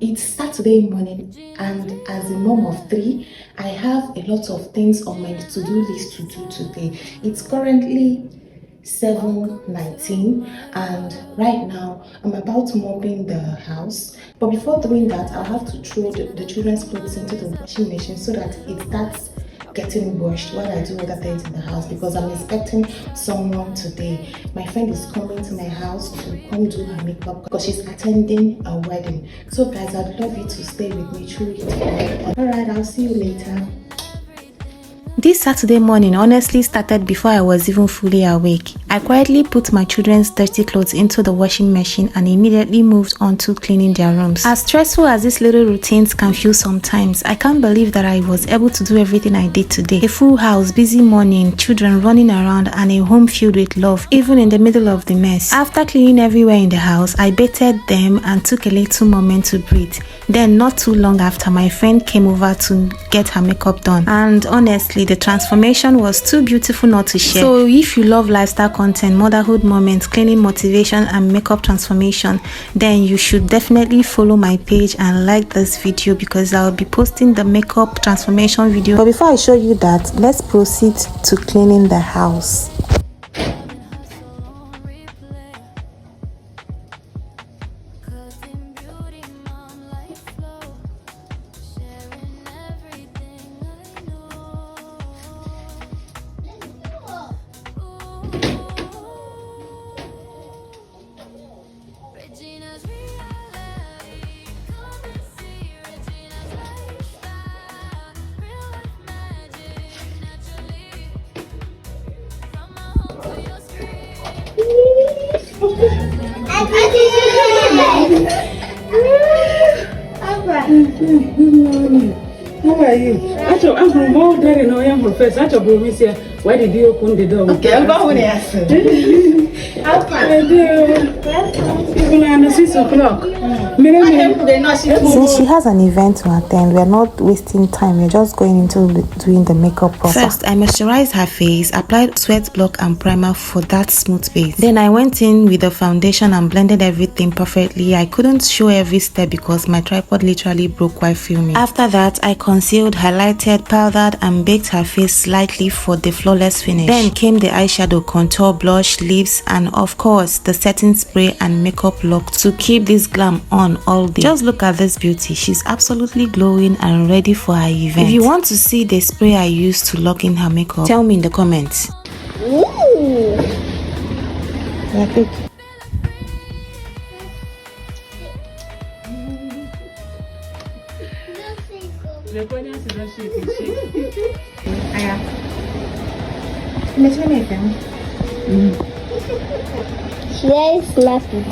It's Saturday morning, and as a mom of 3, I have a lot of things on my to-do list to do today. It's currently 7:19, and right now I'm about mopping the house. But before doing that, I'll have to throw the children's clothes into the washing machine so that it starts getting washed while I do other things in the house, because I'm expecting someone today. My friend is coming to my house to come do her makeup because she's attending a wedding. So guys, I'd love you to stay with me through it. Alright, I'll see you later. This Saturday morning honestly started before I was even fully awake. I quietly put my children's dirty clothes into the washing machine and immediately moved on to cleaning their rooms. As stressful as these little routines can feel sometimes, I can't believe that I was able to do everything I did today. A full house, busy morning, children running around, and a home filled with love, even in the middle of the mess. After cleaning everywhere in the house, I bathed them and took a little moment to breathe. Then, not too long after, my friend came over to get her makeup done, and honestly, the transformation was too beautiful not to share. So if you love lifestyle content, motherhood moments, cleaning motivation, and makeup transformation, then you should definitely follow my page and like this video, because I'll be posting the makeup transformation video. But before I show you that, let's proceed to cleaning the house. How are you? I'm from more than I am first. Why did you open the door? Okay, I'm going to ask you. Even 6 o'clock. Since she has an event to attend, we're not wasting time. We're just going into doing the makeup proper. First, I moisturized her face, applied sweat block and primer for that smooth base. Then I went in with the foundation and blended everything perfectly. I couldn't show every step because my tripod literally broke while filming. After that, I concealed, highlighted, powdered and baked her face slightly for the flawless finish. Then came the eyeshadow, contour, blush, lips, and of course the setting spray and makeup lock to keep this glam on all day. Just look at this beauty. She's absolutely glowing and ready for her event. If you want to see the spray I used to lock in her makeup, tell me in the comments. Ooh. Like it. She is laughing.